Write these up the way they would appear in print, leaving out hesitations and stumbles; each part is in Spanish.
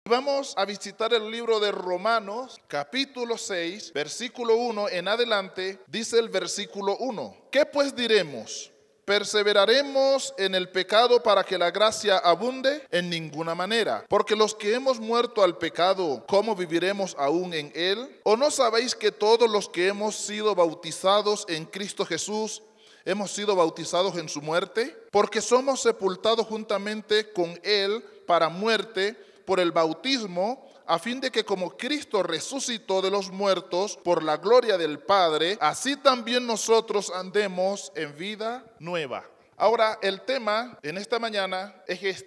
Vamos a visitar el libro de Romanos, capítulo 6, versículo 1 en adelante. Dice el versículo 1: ¿Qué pues diremos? ¿Perseveraremos en el pecado para que la gracia abunde? En ninguna manera. Porque los que hemos muerto al pecado, ¿cómo viviremos aún en él? ¿O no sabéis que todos los que hemos sido bautizados en Cristo Jesús hemos sido bautizados en su muerte? Porque somos sepultados juntamente con él para muerte por el bautismo, a fin de que como Cristo resucitó de los muertos por la gloria del Padre, así también nosotros andemos en vida nueva. Ahora, el tema en esta mañana es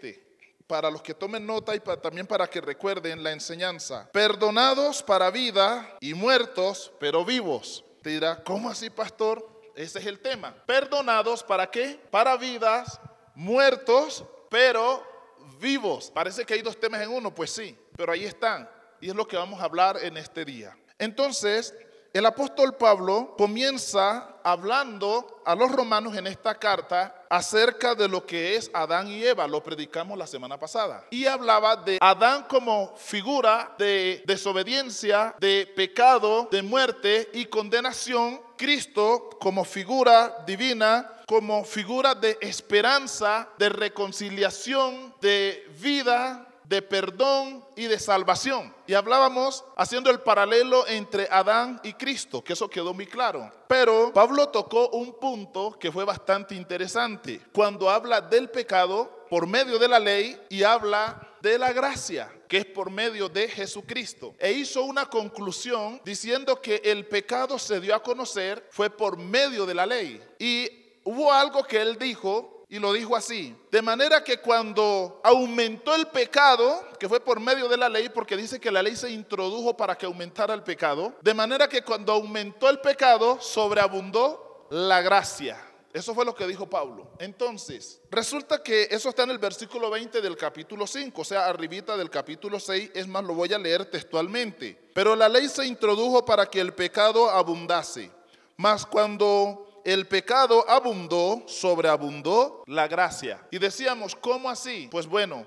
para los que tomen nota y también para que recuerden la enseñanza: perdonados para vida y muertos pero vivos. Te dirá, ¿cómo así, pastor? Ese es el tema. ¿Perdonados para qué? Para vidas, muertos pero vivos. Parece que hay dos temas en uno, pues sí, pero ahí están, y es lo que vamos a hablar en este día. Entonces, el apóstol Pablo comienza hablando a los romanos en esta carta acerca de lo que es Adán y Eva. Lo predicamos la semana pasada. Y hablaba de Adán como figura de desobediencia, de pecado, de muerte y condenación. Cristo como figura divina, como figura de esperanza, de reconciliación, de vida, de perdón y de salvación. Y hablábamos haciendo el paralelo entre Adán y Cristo, que eso quedó muy claro. Pero Pablo tocó un punto que fue bastante interesante cuando habla del pecado por medio de la ley y habla de la gracia, que es por medio de Jesucristo. E hizo una conclusión diciendo que el pecado se dio a conocer fue por medio de la ley. Y hubo algo que él dijo, y lo dijo así: de manera que cuando aumentó el pecado, que fue por medio de la ley, porque dice que la ley se introdujo para que aumentara el pecado, de manera que cuando aumentó el pecado, sobreabundó la gracia. Eso fue lo que dijo Pablo. Entonces, resulta que eso está en el versículo 20 del capítulo 5, o sea, arribita del capítulo 6, es más, lo voy a leer textualmente. Pero la ley se introdujo para que el pecado abundase, mas cuando el pecado abundó, sobreabundó la gracia. Y decíamos, ¿cómo así? Pues bueno,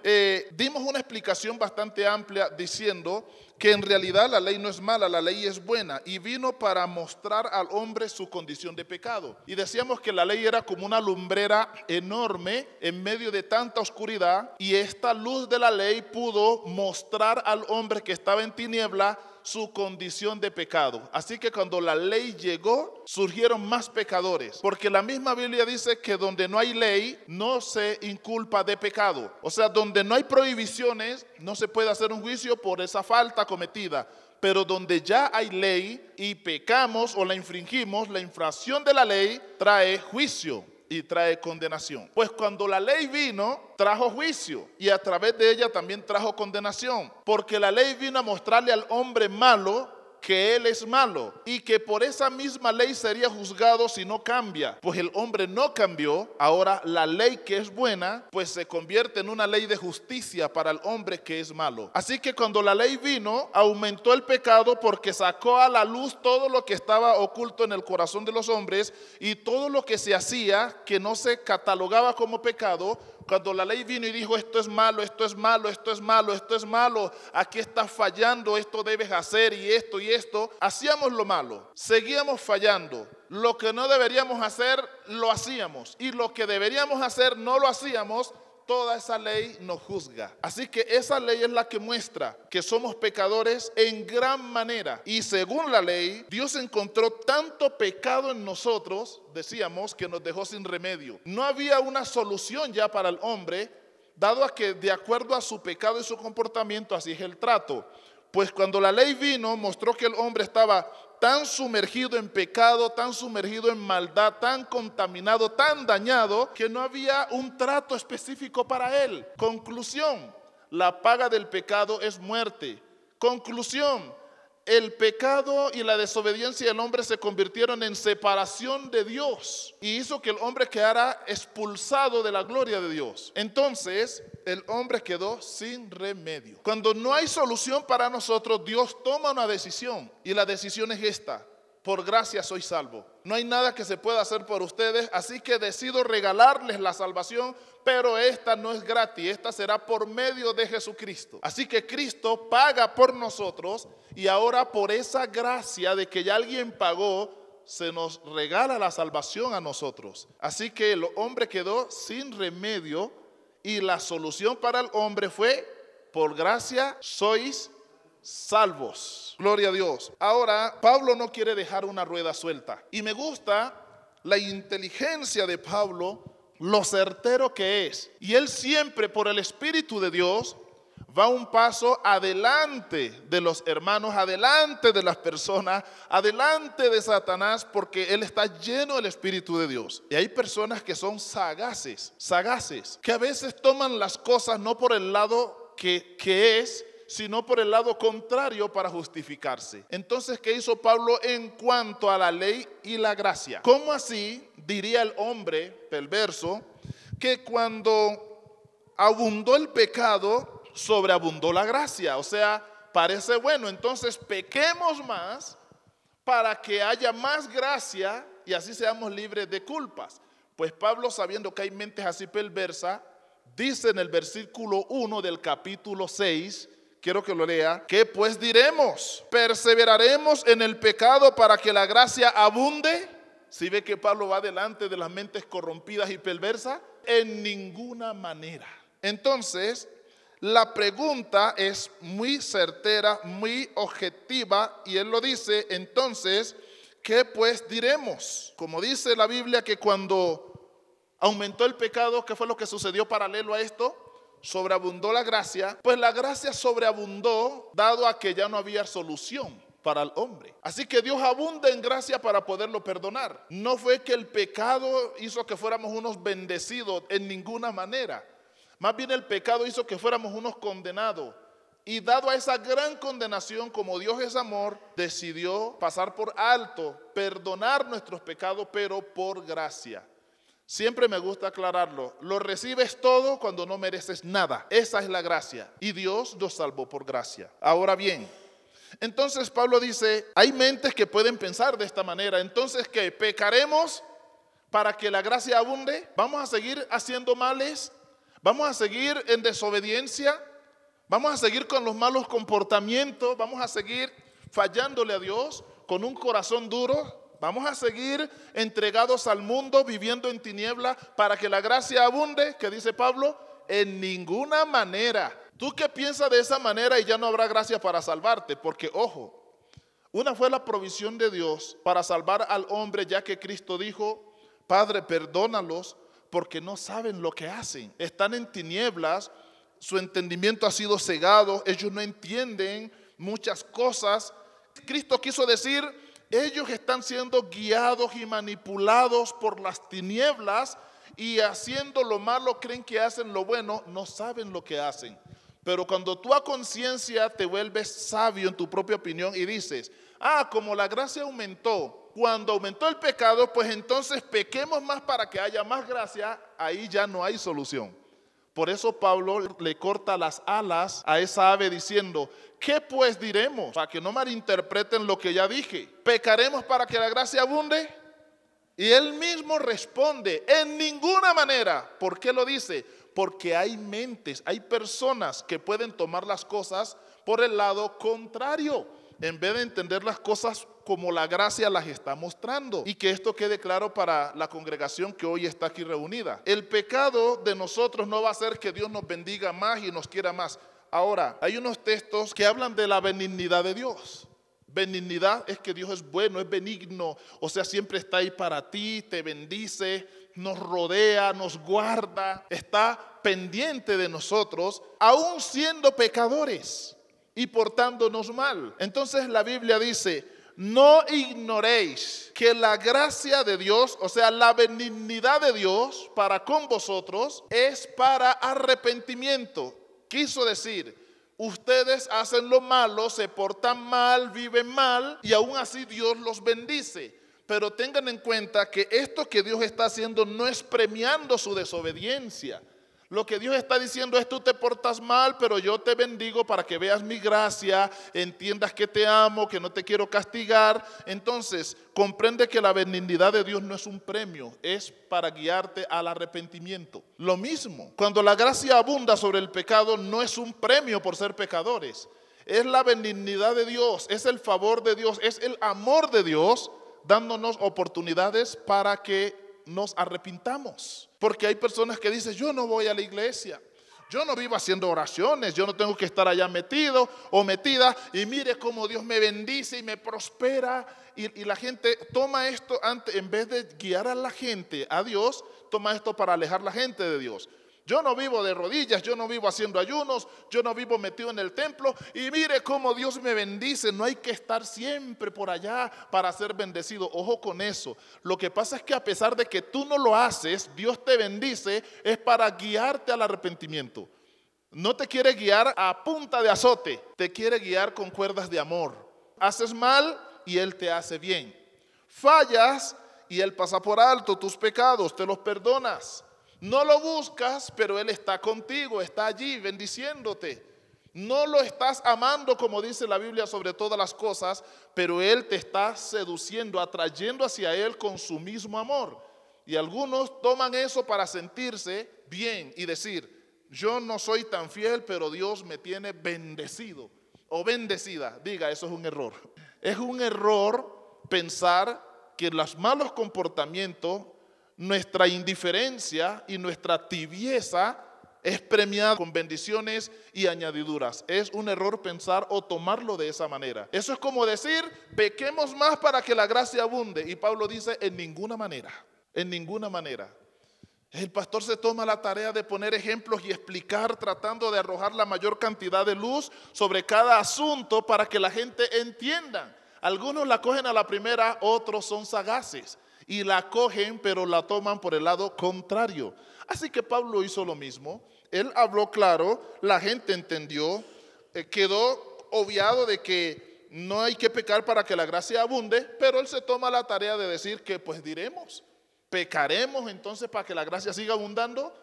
dimos una explicación bastante amplia diciendo que en realidad la ley no es mala, la ley es buena, y vino para mostrar al hombre su condición de pecado. Y decíamos que la ley era como una lumbrera enorme en medio de tanta oscuridad, y esta luz de la ley pudo mostrar al hombre que estaba en tiniebla su condición de pecado. Así que cuando la ley llegó, surgieron más pecadores, porque la misma Biblia dice que donde no hay ley no se inculpa de pecado. O sea, donde no hay prohibiciones no se puede hacer un juicio por esa falta cometida. Pero donde ya hay ley y pecamos o la infringimos, la infracción de la ley trae juicio y trae condenación. Pues cuando la ley vino, trajo juicio, y a través de ella también trajo condenación, porque la ley vino a mostrarle al hombre malo que él es malo, y que por esa misma ley sería juzgado si no cambia. Pues el hombre no cambió. Ahora la ley que es buena, pues se convierte en una ley de justicia para el hombre que es malo. Así que cuando la ley vino, aumentó el pecado, porque sacó a la luz todo lo que estaba oculto en el corazón de los hombres, y todo lo que se hacía que no se catalogaba como pecado. Cuando la ley vino y dijo, esto es malo, esto es malo, esto es malo, esto es malo, aquí estás fallando, esto debes hacer y esto, hacíamos lo malo, seguíamos fallando. Lo que no deberíamos hacer, lo hacíamos, y lo que deberíamos hacer, no lo hacíamos. Toda esa ley nos juzga. Así que esa ley es la que muestra que somos pecadores en gran manera. Y según la ley, Dios encontró tanto pecado en nosotros, decíamos, que nos dejó sin remedio. No había una solución ya para el hombre, dado a que de acuerdo a su pecado y su comportamiento, así es el trato. Pues cuando la ley vino, mostró que el hombre estaba tan sumergido en pecado, tan sumergido en maldad, tan contaminado, tan dañado, que no había un trato específico para él. Conclusión: la paga del pecado es muerte. Conclusión: el pecado y la desobediencia del hombre se convirtieron en separación de Dios, y hizo que el hombre quedara expulsado de la gloria de Dios. Entonces el hombre quedó sin remedio. Cuando no hay solución para nosotros, Dios toma una decisión, y la decisión es esta: por gracia soy salvo. No hay nada que se pueda hacer por ustedes, así que decido regalarles la salvación, pero esta no es gratis, esta será por medio de Jesucristo. Así que Cristo paga por nosotros y ahora por esa gracia de que ya alguien pagó, se nos regala la salvación a nosotros. Así que el hombre quedó sin remedio y la solución para el hombre fue: por gracia sois salvos. Gloria a Dios. Ahora, Pablo no quiere dejar una rueda suelta. Y me gusta la inteligencia de Pablo, lo certero que es. Y él siempre, por el Espíritu de Dios, va un paso adelante de los hermanos, adelante de las personas, adelante de Satanás, porque él está lleno del Espíritu de Dios. Y hay personas que son sagaces, que a veces toman las cosas no por el lado que es, sino por el lado contrario para justificarse. Entonces, ¿qué hizo Pablo en cuanto a la ley y la gracia? ¿Cómo así diría el hombre perverso que cuando abundó el pecado, sobreabundó la gracia? O sea, parece bueno, entonces pequemos más para que haya más gracia y así seamos libres de culpas. Pues Pablo, sabiendo que hay mentes así perversas, dice en el versículo 1 del capítulo 6, quiero que lo lea: ¿qué pues diremos? ¿Perseveraremos en el pecado para que la gracia abunde? ¿Sí ve que Pablo va delante de las mentes corrompidas y perversas? En ninguna manera. Entonces, la pregunta es muy certera, muy objetiva, y él lo dice: entonces, ¿qué pues diremos? Como dice la Biblia que cuando aumentó el pecado, ¿qué fue lo que sucedió paralelo a esto? Sobreabundó la gracia. Pues la gracia sobreabundó dado a que ya no había solución para el hombre. Así que Dios abunda en gracia para poderlo perdonar. No fue que el pecado hizo que fuéramos unos bendecidos en ninguna manera. Más bien el pecado hizo que fuéramos unos condenados. Y dado a esa gran condenación, como Dios es amor, decidió pasar por alto, perdonar nuestros pecados, pero por gracia. Siempre me gusta aclararlo: lo recibes todo cuando no mereces nada. Esa es la gracia. Y Dios nos salvó por gracia. Ahora bien, entonces Pablo dice, hay mentes que pueden pensar de esta manera. Entonces, ¿qué? ¿Pecaremos para que la gracia abunde? ¿Vamos a seguir haciendo males? ¿Vamos a seguir en desobediencia? ¿Vamos a seguir con los malos comportamientos? ¿Vamos a seguir fallándole a Dios con un corazón duro? ¿Vamos a seguir entregados al mundo, viviendo en tiniebla para que la gracia abunde? ¿Qué dice Pablo? En ninguna manera. ¿Tú qué piensas de esa manera y ya no habrá gracia para salvarte? Porque, ojo, una fue la provisión de Dios para salvar al hombre, ya que Cristo dijo: Padre, perdónalos porque no saben lo que hacen. Están en tinieblas, su entendimiento ha sido cegado, ellos no entienden muchas cosas. Cristo quiso decir: ellos están siendo guiados y manipulados por las tinieblas y haciendo lo malo creen que hacen lo bueno, no saben lo que hacen. Pero cuando tú a conciencia te vuelves sabio en tu propia opinión y dices: como la gracia aumentó, cuando aumentó el pecado, pues entonces pequemos más para que haya más gracia, ahí ya no hay solución. Por eso Pablo le corta las alas a esa ave diciendo: ¿qué pues diremos? Para que no malinterpreten lo que ya dije. ¿Pecaremos para que la gracia abunde? Y él mismo responde: en ninguna manera. ¿Por qué lo dice? Porque hay mentes, hay personas que pueden tomar las cosas por el lado contrario, en vez de entender las cosas como la gracia las está mostrando. Y que esto quede claro para la congregación que hoy está aquí reunida. El pecado de nosotros no va a hacer que Dios nos bendiga más y nos quiera más. Ahora, hay unos textos que hablan de la benignidad de Dios. Benignidad es que Dios es bueno, es benigno, o sea, siempre está ahí para ti, te bendice, nos rodea, nos guarda, está pendiente de nosotros, aún siendo pecadores y portándonos mal. Entonces la Biblia dice: no ignoréis que la gracia de Dios, o sea, la benignidad de Dios para con vosotros es para arrepentimiento. Quiso decir, ustedes hacen lo malo, se portan mal, viven mal y aún así Dios los bendice. Pero tengan en cuenta que esto que Dios está haciendo no es premiando su desobediencia. Lo que Dios está diciendo es: tú te portas mal, pero yo te bendigo para que veas mi gracia, entiendas que te amo, que no te quiero castigar. Entonces, comprende que la benignidad de Dios no es un premio, es para guiarte al arrepentimiento. Lo mismo, cuando la gracia abunda sobre el pecado, no es un premio por ser pecadores. Es la benignidad de Dios, es el favor de Dios, es el amor de Dios dándonos oportunidades para que nos arrepintamos. Porque hay personas que dicen: yo no voy a la iglesia, yo no vivo haciendo oraciones, yo no tengo que estar allá metido o metida, y mire cómo Dios me bendice y me prospera. Y la gente toma esto, en vez de guiar a la gente a Dios, toma esto para alejar a la gente de Dios. Yo no vivo de rodillas, yo no vivo haciendo ayunos, yo no vivo metido en el templo, y mire cómo Dios me bendice. No hay que estar siempre por allá para ser bendecido. Ojo con eso. Lo que pasa es que a pesar de que tú no lo haces, Dios te bendice, es para guiarte al arrepentimiento. No te quiere guiar a punta de azote, te quiere guiar con cuerdas de amor. Haces mal y Él te hace bien. Fallas y Él pasa por alto tus pecados, te los perdonas. No lo buscas, pero Él está contigo, está allí bendiciéndote. No lo estás amando, como dice la Biblia, sobre todas las cosas, pero Él te está seduciendo, atrayendo hacia Él con su mismo amor. Y algunos toman eso para sentirse bien y decir: yo no soy tan fiel, pero Dios me tiene bendecido o bendecida. Diga, eso es un error. Es un error pensar que los malos comportamientos, nuestra indiferencia y nuestra tibieza es premiada con bendiciones y añadiduras. Es un error pensar o tomarlo de esa manera. Eso es como decir: pequemos más para que la gracia abunde. Y Pablo dice: en ninguna manera, en ninguna manera. El pastor se toma la tarea de poner ejemplos y explicar, tratando de arrojar la mayor cantidad de luz sobre cada asunto para que la gente entienda. Algunos la cogen a la primera, otros son sagaces y la cogen, pero la toman por el lado contrario. Así que Pablo hizo lo mismo. Él habló claro, la gente entendió, quedó obviado de que no hay que pecar para que la gracia abunde, pero él se toma la tarea de decir que pues diremos, pecaremos entonces para que la gracia siga abundando.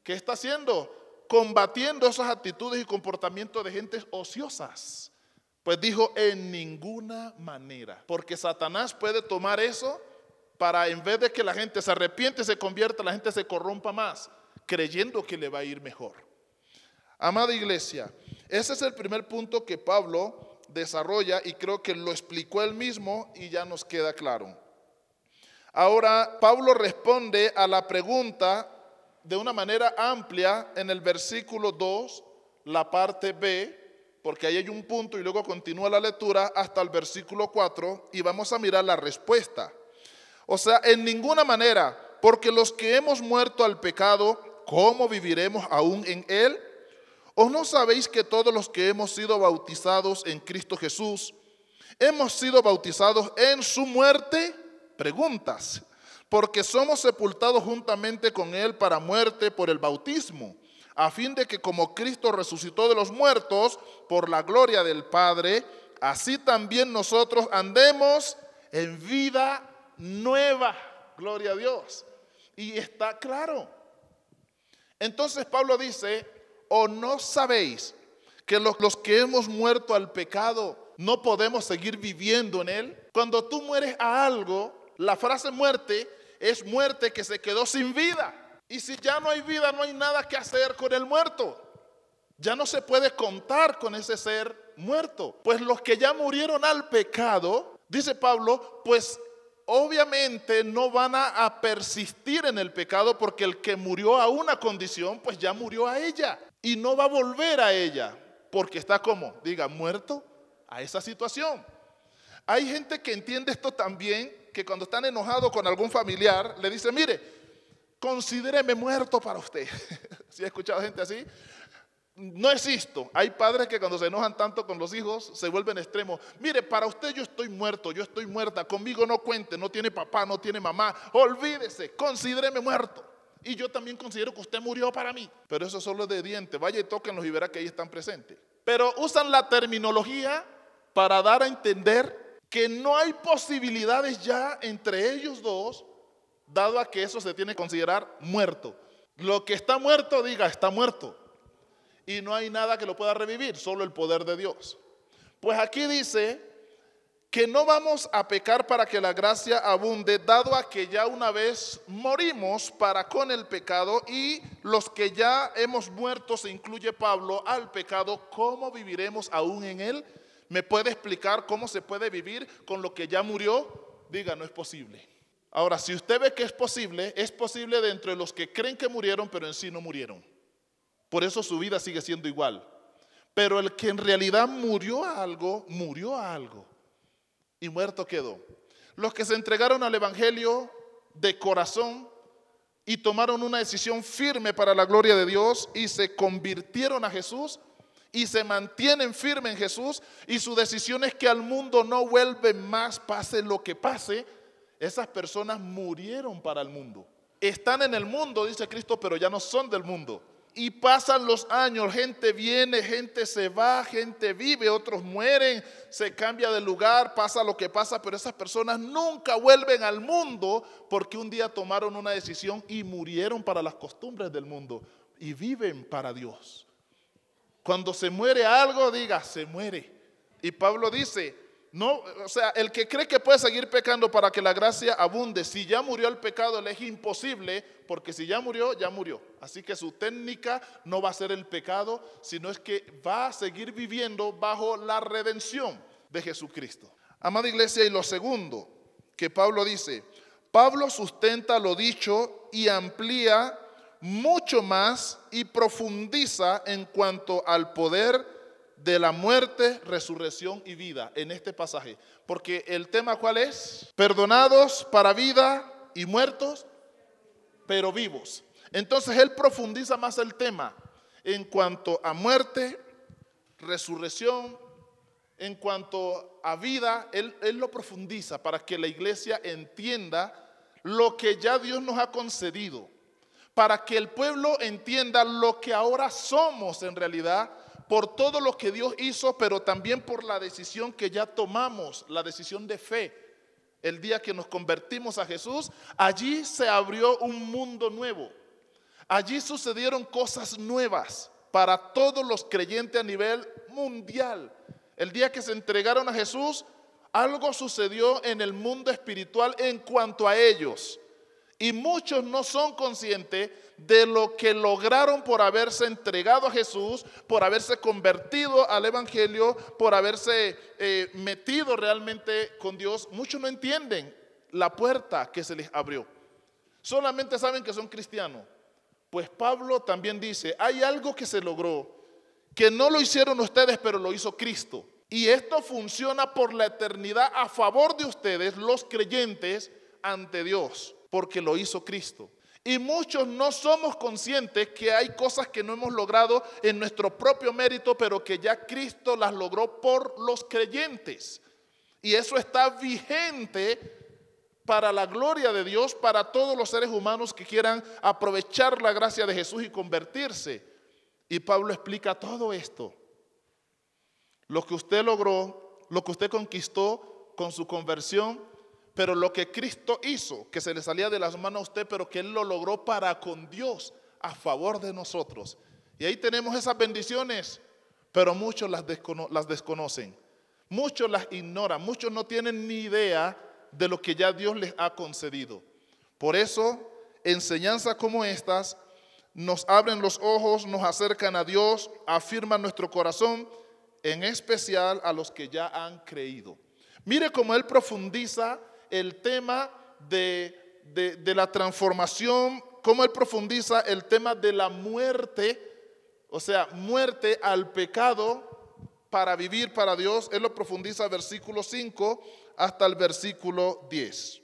¿Qué está haciendo? Combatiendo esas actitudes y comportamientos de gentes ociosas. Pues dijo: en ninguna manera, porque Satanás puede tomar eso para, en vez de que la gente se arrepiente y se convierta, la gente se corrompa más, creyendo que le va a ir mejor. Amada iglesia, ese es el primer punto que Pablo desarrolla, y creo que lo explicó él mismo y ya nos queda claro. Ahora, Pablo responde a la pregunta de una manera amplia en el versículo 2, la parte B, porque ahí hay un punto y luego continúa la lectura hasta el versículo 4, y vamos a mirar la respuesta. O sea, en ninguna manera, porque los que hemos muerto al pecado, ¿cómo viviremos aún en él? ¿O no sabéis que todos los que hemos sido bautizados en Cristo Jesús, hemos sido bautizados en su muerte? Preguntas. Porque somos sepultados juntamente con él para muerte por el bautismo, a fin de que como Cristo resucitó de los muertos por la gloria del Padre, así también nosotros andemos en vida nueva. Gloria a Dios. Y está claro. Entonces Pablo dice: ¿o no sabéis que los que hemos muerto al pecado no podemos seguir viviendo en él? Cuando tú mueres a algo, la frase muerte es muerte que se quedó sin vida. Y si ya no hay vida, no hay nada que hacer con el muerto. Ya no se puede contar con ese ser muerto. Pues los que ya murieron al pecado, dice Pablo, pues obviamente no van a persistir en el pecado, porque el que murió a una condición, pues ya murió a ella y no va a volver a ella, porque está como, diga, muerto a esa situación. Hay gente que entiende esto también, que cuando están enojados con algún familiar, le dice: mire, considéreme muerto para usted. ¿Sí he escuchado gente así? No existo. Hay padres que cuando se enojan tanto con los hijos se vuelven extremos. Mire, para usted yo estoy muerto, yo estoy muerta, conmigo no cuente, no tiene papá, no tiene mamá, olvídese, considéreme muerto. Y yo también considero que usted murió para mí. Pero eso solo es de diente, vaya y tóquenlos y verá que ahí están presentes. Pero usan la terminología para dar a entender que no hay posibilidades ya entre ellos dos, dado a que eso se tiene que considerar muerto. Lo que está muerto, diga, está muerto. Y no hay nada que lo pueda revivir, solo el poder de Dios. Pues aquí dice que no vamos a pecar para que la gracia abunde, dado a que ya una vez morimos para con el pecado, y los que ya hemos muerto, se incluye Pablo, al pecado, ¿cómo viviremos aún en él? ¿Me puede explicar cómo se puede vivir con lo que ya murió? Diga, no es posible. Ahora, si usted ve que es posible de entre los que creen que murieron, pero en sí no murieron. Por eso su vida sigue siendo igual. Pero el que en realidad murió a algo, y muerto quedó. Los que se entregaron al evangelio de corazón y tomaron una decisión firme para la gloria de Dios y se convirtieron a Jesús y se mantienen firmes en Jesús, y su decisión es que al mundo no vuelven más, pase lo que pase. Esas personas murieron para el mundo. Están en el mundo, dice Cristo, pero ya no son del mundo. Y pasan los años, gente viene, gente se va, gente vive, otros mueren, se cambia de lugar, pasa lo que pasa, pero esas personas nunca vuelven al mundo porque un día tomaron una decisión y murieron para las costumbres del mundo y viven para Dios. Cuando se muere algo, diga, se muere. Y Pablo dice, no, o sea, el que cree que puede seguir pecando para que la gracia abunde, si ya murió el pecado, le es imposible, porque si ya murió, ya murió. Así que su técnica no va a ser el pecado, sino es que va a seguir viviendo bajo la redención de Jesucristo. Amada iglesia, y lo segundo que Pablo dice, Pablo sustenta lo dicho y amplía mucho más y profundiza en cuanto al poder de la muerte, resurrección y vida en este pasaje. Porque el tema, ¿cuál es? Perdonados para vida y muertos, pero vivos. Entonces él profundiza más el tema en cuanto a muerte, resurrección, en cuanto a vida. Él lo profundiza para que la iglesia entienda lo que ya Dios nos ha concedido, para que el pueblo entienda lo que ahora somos en realidad, por todo lo que Dios hizo, pero también por la decisión que ya tomamos, la decisión de fe. El día que nos convertimos a Jesús, allí se abrió un mundo nuevo. Allí sucedieron cosas nuevas para todos los creyentes a nivel mundial. El día que se entregaron a Jesús, algo sucedió en el mundo espiritual en cuanto a ellos. Y muchos no son conscientes de lo que lograron por haberse entregado a Jesús, por haberse convertido al evangelio, por haberse metido realmente con Dios. Muchos no entienden la puerta que se les abrió. Solamente saben que son cristianos. Pues Pablo también dice, hay algo que se logró, que no lo hicieron ustedes, pero lo hizo Cristo. Y esto funciona por la eternidad a favor de ustedes, los creyentes, ante Dios, porque lo hizo Cristo. Y muchos no somos conscientes que hay cosas que no hemos logrado en nuestro propio mérito, pero que ya Cristo las logró por los creyentes. Y eso está vigente para la gloria de Dios, para todos los seres humanos que quieran aprovechar la gracia de Jesús y convertirse. Y Pablo explica todo esto. Lo que usted logró, lo que usted conquistó con su conversión, pero lo que Cristo hizo, que se le salía de las manos a usted, pero que Él lo logró para con Dios, a favor de nosotros. Y ahí tenemos esas bendiciones, pero muchos las desconocen. Muchos las ignoran, muchos no tienen ni idea de lo que ya Dios les ha concedido. Por eso, enseñanzas como estas nos abren los ojos, nos acercan a Dios, afirman nuestro corazón, en especial a los que ya han creído. Mire cómo él profundiza el tema de la transformación, cómo él profundiza el tema de la muerte, o sea, muerte al pecado para vivir para Dios. Él lo profundiza versículo 5 hasta el versículo 10.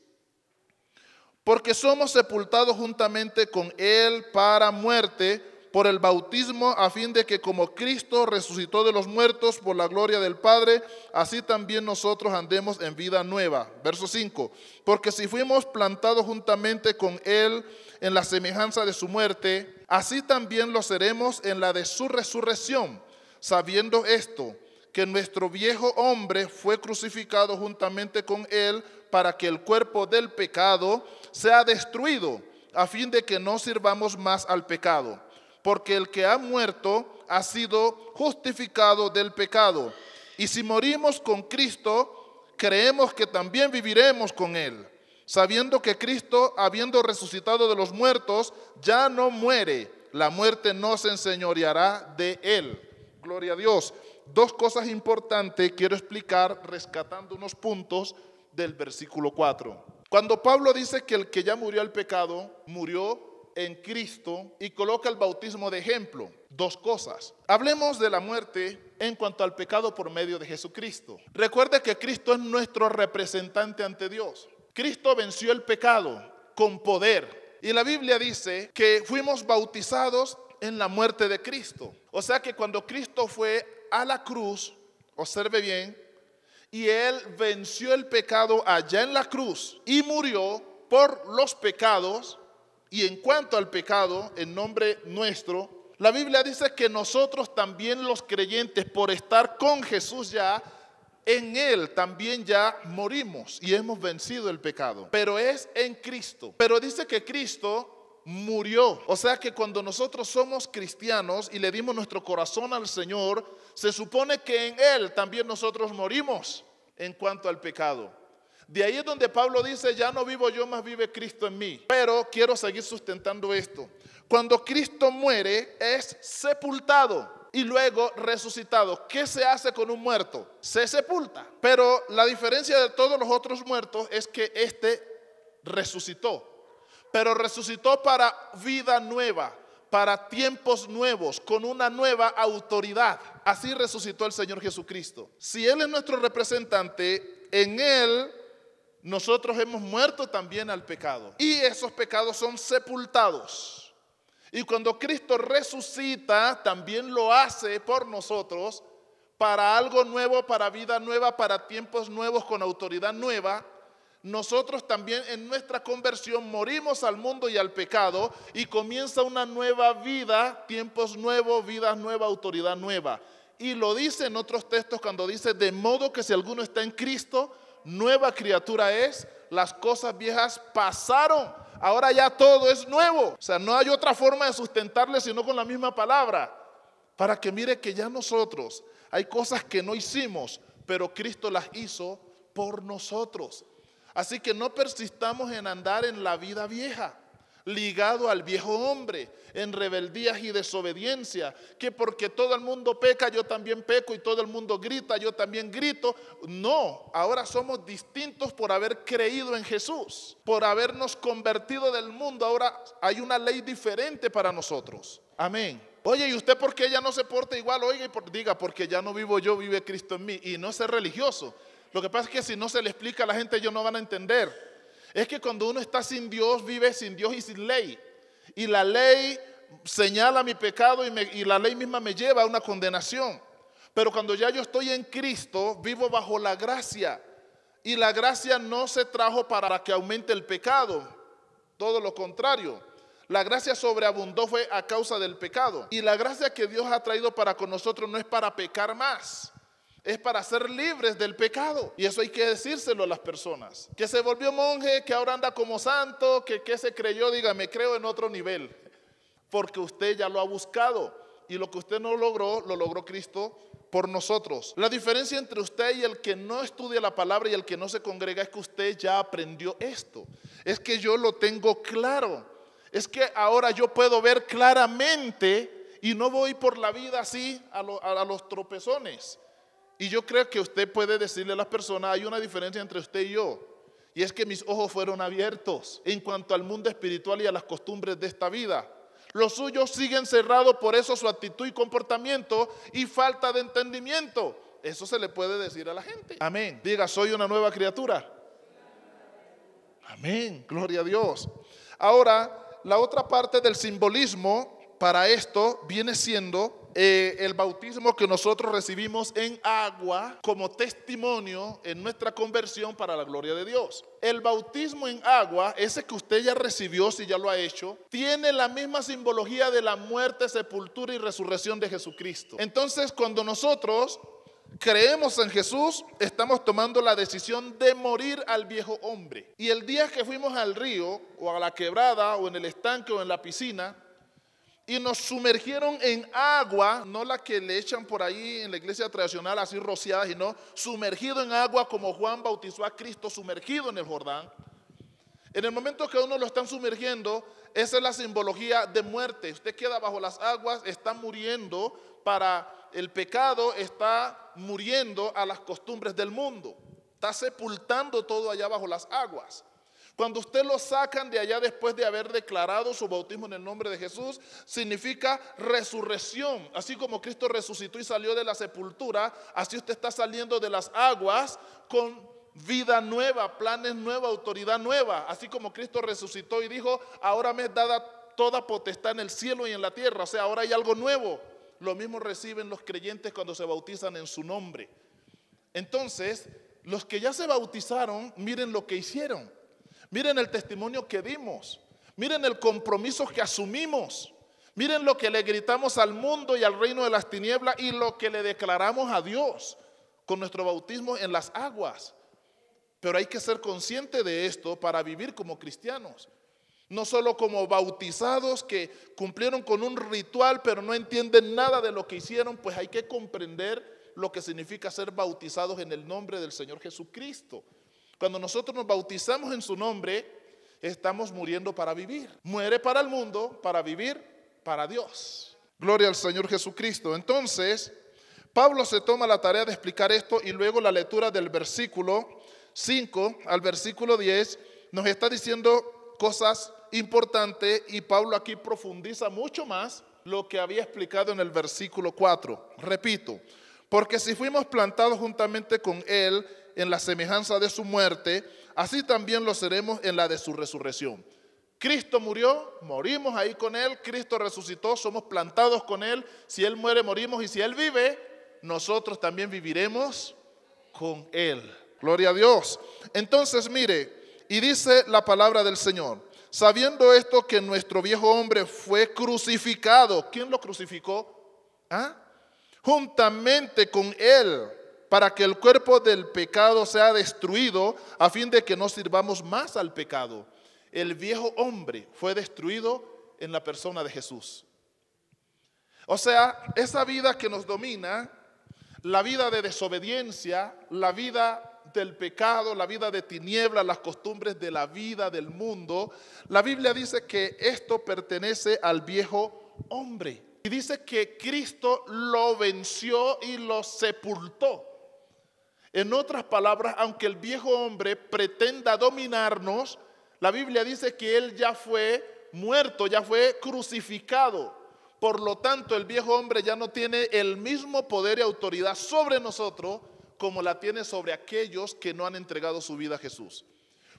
Porque somos sepultados juntamente con Él para muerte por el bautismo, a fin de que como Cristo resucitó de los muertos por la gloria del Padre, así también nosotros andemos en vida nueva. Verso 5. Porque si fuimos plantados juntamente con Él en la semejanza de su muerte, así también lo seremos en la de su resurrección, sabiendo esto, que nuestro viejo hombre fue crucificado juntamente con Él para que el cuerpo del pecado sea destruido, a fin de que no sirvamos más al pecado. Porque el que ha muerto ha sido justificado del pecado. Y si morimos con Cristo, creemos que también viviremos con Él, sabiendo que Cristo, habiendo resucitado de los muertos, ya no muere. La muerte no se enseñoreará de Él. Gloria a Dios. Dos cosas importantes quiero explicar rescatando unos puntos del versículo 4. Cuando Pablo dice que el que ya murió al pecado, murió en Cristo, y coloca el bautismo de ejemplo. Dos cosas. Hablemos de la muerte en cuanto al pecado por medio de Jesucristo. Recuerde que Cristo es nuestro representante ante Dios. Cristo venció el pecado con poder. Y la Biblia dice que fuimos bautizados en la muerte de Cristo. O sea que cuando Cristo fue a la cruz, observe bien, y Él venció el pecado allá en la cruz y murió por los pecados. Y en cuanto al pecado, en nombre nuestro, la Biblia dice que nosotros también los creyentes, por estar con Jesús ya, en Él también ya morimos y hemos vencido el pecado. Pero es en Cristo. Pero dice que Cristo murió. O sea que cuando nosotros somos cristianos y le dimos nuestro corazón al Señor, se supone que en Él también nosotros morimos en cuanto al pecado. De ahí es donde Pablo dice, ya no vivo yo, más vive Cristo en mí. Pero quiero seguir sustentando esto. Cuando Cristo muere, es sepultado y luego resucitado. ¿Qué se hace con un muerto? Se sepulta. Pero la diferencia de todos los otros muertos es que este resucitó. Pero resucitó para vida nueva, para tiempos nuevos, con una nueva autoridad. Así resucitó el Señor Jesucristo. Si Él es nuestro representante, en Él nosotros hemos muerto también al pecado. Y esos pecados son sepultados. Y cuando Cristo resucita, también lo hace por nosotros para algo nuevo, para vida nueva, para tiempos nuevos, con autoridad nueva. Nosotros también en nuestra conversión morimos al mundo y al pecado y comienza una nueva vida, tiempos nuevos, vida nueva, autoridad nueva. Y lo dice en otros textos cuando dice, de modo que si alguno está en Cristo, nueva criatura es, las cosas viejas pasaron, ahora ya todo es nuevo. O sea, no hay otra forma de sustentarle sino con la misma palabra, para que mire que ya nosotros, hay cosas que no hicimos, pero Cristo las hizo por nosotros. Así que no persistamos en andar en la vida vieja, ligado al viejo hombre, en rebeldías y desobediencia, que porque todo el mundo peca, yo también peco, y todo el mundo grita, yo también grito. No, ahora somos distintos por haber creído en Jesús, por habernos convertido del mundo. Ahora hay una ley diferente para nosotros. Amén. Oye, ¿y usted por qué ya no se porta igual? Oiga, diga, porque ya no vivo yo, vive Cristo en mí. Y no ser religioso. Lo que pasa es que si no se le explica a la gente, ellos no van a entender. Es que cuando uno está sin Dios, vive sin Dios y sin ley. Y la ley señala mi pecado y la ley misma me lleva a una condenación. Pero cuando ya yo estoy en Cristo, vivo bajo la gracia. Y la gracia no se trajo para que aumente el pecado. Todo lo contrario. La gracia sobreabundó fue a causa del pecado. Y la gracia que Dios ha traído para con nosotros no es para pecar más. Es para ser libres del pecado. Y eso hay que decírselo a las personas. Que se volvió monje, que ahora anda como santo, que se creyó, diga, me creo en otro nivel. Porque usted ya lo ha buscado. Y lo que usted no logró, lo logró Cristo por nosotros. La diferencia entre usted y el que no estudia la palabra y el que no se congrega es que usted ya aprendió esto. Es que yo lo tengo claro. Es que ahora yo puedo ver claramente y no voy por la vida así a los tropezones. Y yo creo que usted puede decirle a las personas, hay una diferencia entre usted y yo. Y es que mis ojos fueron abiertos en cuanto al mundo espiritual y a las costumbres de esta vida. Los suyos siguen cerrados, por eso su actitud y comportamiento y falta de entendimiento. Eso se le puede decir a la gente. Amén. Diga, soy una nueva criatura. Amén. Gloria a Dios. Ahora, la otra parte del simbolismo para esto viene siendo el bautismo que nosotros recibimos en agua como testimonio en nuestra conversión para la gloria de Dios. El bautismo en agua, ese que usted ya recibió, si ya lo ha hecho, tiene la misma simbología de la muerte, sepultura y resurrección de Jesucristo. Entonces, cuando nosotros creemos en Jesús, estamos tomando la decisión de morir al viejo hombre. Y el día que fuimos al río, o a la quebrada, o en el estanque, o en la piscina, y nos sumergieron en agua, no la que le echan por ahí en la iglesia tradicional, así rociada, sino sumergido en agua como Juan bautizó a Cristo, sumergido en el Jordán. En el momento que uno lo están sumergiendo, esa es la simbología de muerte. Usted queda bajo las aguas, está muriendo para el pecado, está muriendo a las costumbres del mundo. Está sepultando todo allá bajo las aguas. Cuando usted lo sacan de allá después de haber declarado su bautismo en el nombre de Jesús, significa resurrección. Así como Cristo resucitó y salió de la sepultura, así usted está saliendo de las aguas con vida nueva, planes nuevos, autoridad nueva. Así como Cristo resucitó y dijo, ahora me es dada toda potestad en el cielo y en la tierra. O sea, ahora hay algo nuevo. Lo mismo reciben los creyentes cuando se bautizan en su nombre. Entonces, los que ya se bautizaron, miren lo que hicieron. Miren el testimonio que dimos. Miren el compromiso que asumimos. Miren lo que le gritamos al mundo y al reino de las tinieblas y lo que le declaramos a Dios con nuestro bautismo en las aguas. Pero hay que ser consciente de esto para vivir como cristianos. No solo como bautizados que cumplieron con un ritual pero no entienden nada de lo que hicieron, pues hay que comprender lo que significa ser bautizados en el nombre del Señor Jesucristo. Cuando nosotros nos bautizamos en su nombre, estamos muriendo para vivir. Muere para el mundo, para vivir para Dios. Gloria al Señor Jesucristo. Entonces, Pablo se toma la tarea de explicar esto y luego la lectura del versículo 5 al versículo 10 nos está diciendo cosas importantes y Pablo aquí profundiza mucho más lo que había explicado en el versículo 4. Repito, porque si fuimos plantados juntamente con él en la semejanza de su muerte, así también lo seremos en la de su resurrección. Cristo murió, morimos ahí con él, Cristo resucitó, somos plantados con él, si él muere morimos y si él vive, nosotros también viviremos con él. Gloria a Dios. Entonces mire, y dice la palabra del Señor, sabiendo esto que nuestro viejo hombre fue crucificado. ¿Quién lo crucificó? Juntamente con él, para que el cuerpo del pecado sea destruido, a fin de que no sirvamos más al pecado. El viejo hombre fue destruido en la persona de Jesús. O sea, esa vida que nos domina, la vida de desobediencia, la vida del pecado, la vida de tinieblas, las costumbres de la vida del mundo, la Biblia dice que esto pertenece al viejo hombre. Y dice que Cristo lo venció y lo sepultó. En otras palabras, aunque el viejo hombre pretenda dominarnos, la Biblia dice que él ya fue muerto, ya fue crucificado. Por lo tanto, el viejo hombre ya no tiene el mismo poder y autoridad sobre nosotros como la tiene sobre aquellos que no han entregado su vida a Jesús.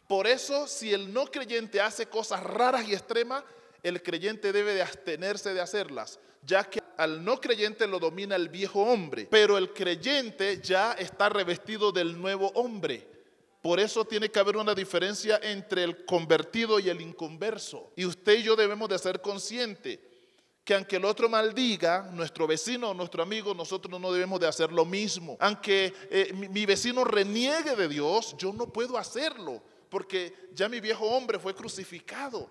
Por eso, si el no creyente hace cosas raras y extremas, el creyente debe de abstenerse de hacerlas, ya que al no creyente lo domina el viejo hombre, pero el creyente ya está revestido del nuevo hombre. Por eso tiene que haber una diferencia entre el convertido y el inconverso. Y usted y yo debemos de ser conscientes que aunque el otro maldiga, nuestro vecino o nuestro amigo, nosotros no debemos de hacer lo mismo. Aunque mi vecino reniegue de Dios, yo no puedo hacerlo, porque ya mi viejo hombre fue crucificado.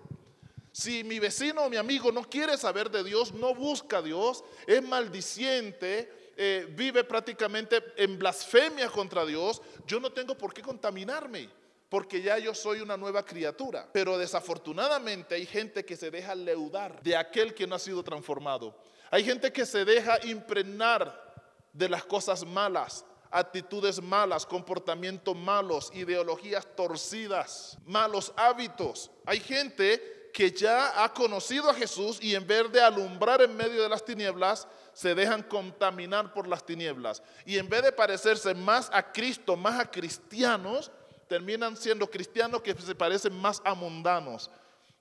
Si mi vecino o mi amigo no quiere saber de Dios, no busca a Dios, es maldiciente, vive prácticamente en blasfemia contra Dios, yo no tengo por qué contaminarme, porque ya yo soy una nueva criatura. Pero desafortunadamente hay gente que se deja leudar de aquel que no ha sido transformado. Hay gente que se deja impregnar de las cosas malas, actitudes malas, comportamientos malos, ideologías torcidas, malos hábitos. Hay gente que ya ha conocido a Jesús y en vez de alumbrar en medio de las tinieblas, se dejan contaminar por las tinieblas. Y en vez de parecerse más a Cristo, más a cristianos, terminan siendo cristianos que se parecen más a mundanos,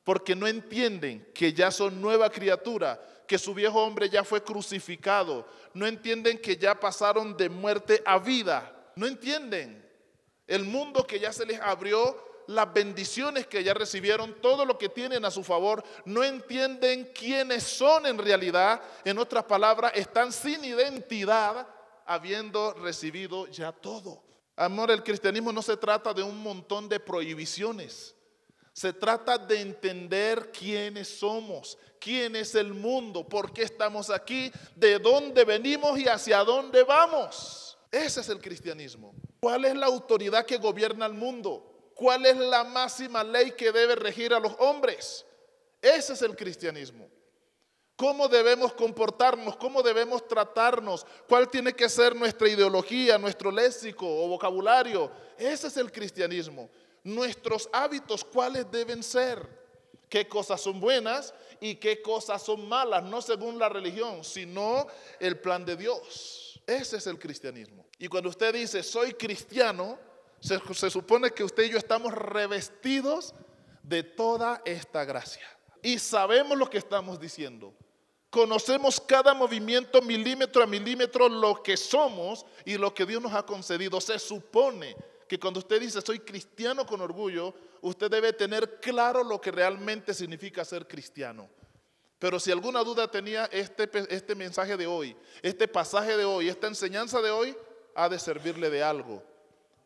porque no entienden que ya son nueva criatura, que su viejo hombre ya fue crucificado, no entienden que ya pasaron de muerte a vida, no entienden el mundo que ya se les abrió, las bendiciones que ya recibieron, todo lo que tienen a su favor, no entienden quiénes son en realidad. En otras palabras, están sin identidad habiendo recibido ya todo. Amor, el cristianismo no se trata de un montón de prohibiciones. Se trata de entender quiénes somos, quién es el mundo, por qué estamos aquí, de dónde venimos y hacia dónde vamos. Ese es el cristianismo. ¿Cuál es la autoridad que gobierna el mundo? ¿Cuál es la máxima ley que debe regir a los hombres? Ese es el cristianismo. ¿Cómo debemos comportarnos? ¿Cómo debemos tratarnos? ¿Cuál tiene que ser nuestra ideología, nuestro léxico o vocabulario? Ese es el cristianismo. Nuestros hábitos, ¿cuáles deben ser? ¿Qué cosas son buenas y qué cosas son malas? No según la religión, sino el plan de Dios. Ese es el cristianismo. Y cuando usted dice, soy cristiano, se supone que usted y yo estamos revestidos de toda esta gracia. Y sabemos lo que estamos diciendo. Conocemos cada movimiento milímetro a milímetro lo que somos y lo que Dios nos ha concedido. Se supone que cuando usted dice soy cristiano con orgullo, usted debe tener claro lo que realmente significa ser cristiano. Pero si alguna duda tenía este mensaje de hoy, este pasaje de hoy, esta enseñanza de hoy, ha de servirle de algo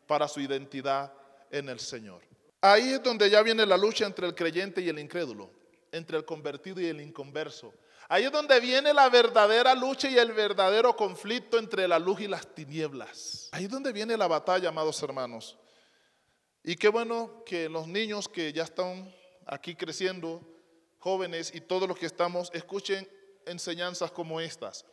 para su identidad en el Señor. Ahí es donde ya viene la lucha entre el creyente y el incrédulo, entre el convertido y el inconverso. Ahí es donde viene la verdadera lucha y el verdadero conflicto entre la luz y las tinieblas. Ahí es donde viene la batalla, amados hermanos. Y qué bueno que los niños que ya están aquí creciendo, jóvenes y todos los que estamos, escuchen enseñanzas como estas.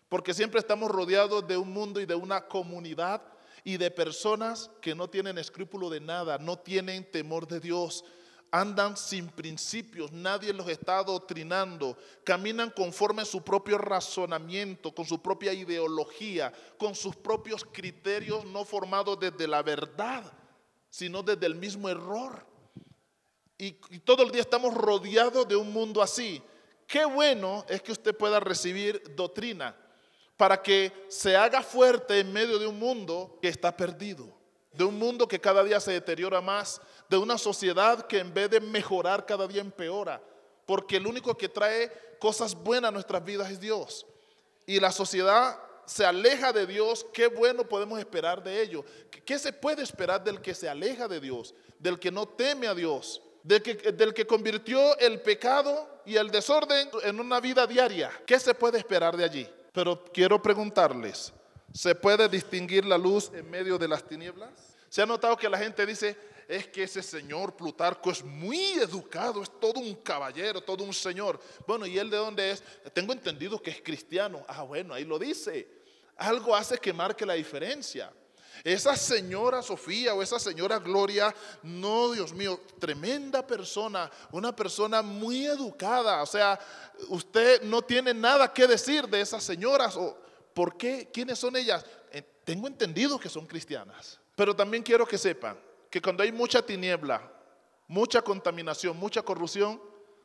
Porque siempre estamos rodeados de un mundo y de una comunidad y de personas que no tienen escrúpulo de nada, no tienen temor de Dios. Andan sin principios, nadie los está adoctrinando, caminan conforme a su propio razonamiento, con su propia ideología, con sus propios criterios no formados desde la verdad, sino desde el mismo error. Y todo el día estamos rodeados de un mundo así. Qué bueno es que usted pueda recibir doctrina para que se haga fuerte en medio de un mundo que está perdido, de un mundo que cada día se deteriora más, de una sociedad que en vez de mejorar cada día empeora, porque el único que trae cosas buenas a nuestras vidas es Dios. Y la sociedad se aleja de Dios. Qué bueno podemos esperar de ello. ¿Qué se puede esperar del que se aleja de Dios, del que no teme a Dios, del que convirtió el pecado y el desorden en una vida diaria? ¿Qué se puede esperar de allí? Pero quiero preguntarles, ¿se puede distinguir la luz en medio de las tinieblas? ¿Se ha notado que la gente dice, es que ese señor Plutarco es muy educado, es todo un caballero, todo un señor? Bueno, ¿y él de dónde es? Tengo entendido que es cristiano. Ah, bueno, ahí lo dice. Algo hace que marque la diferencia. Esa señora Sofía o esa señora Gloria, no, Dios mío, tremenda persona, una persona muy educada. O sea, usted no tiene nada que decir de esas señoras. ¿O por qué? ¿Quiénes son ellas? Tengo entendido que son cristianas. Pero también quiero que sepan que cuando hay mucha tiniebla, mucha contaminación, mucha corrupción,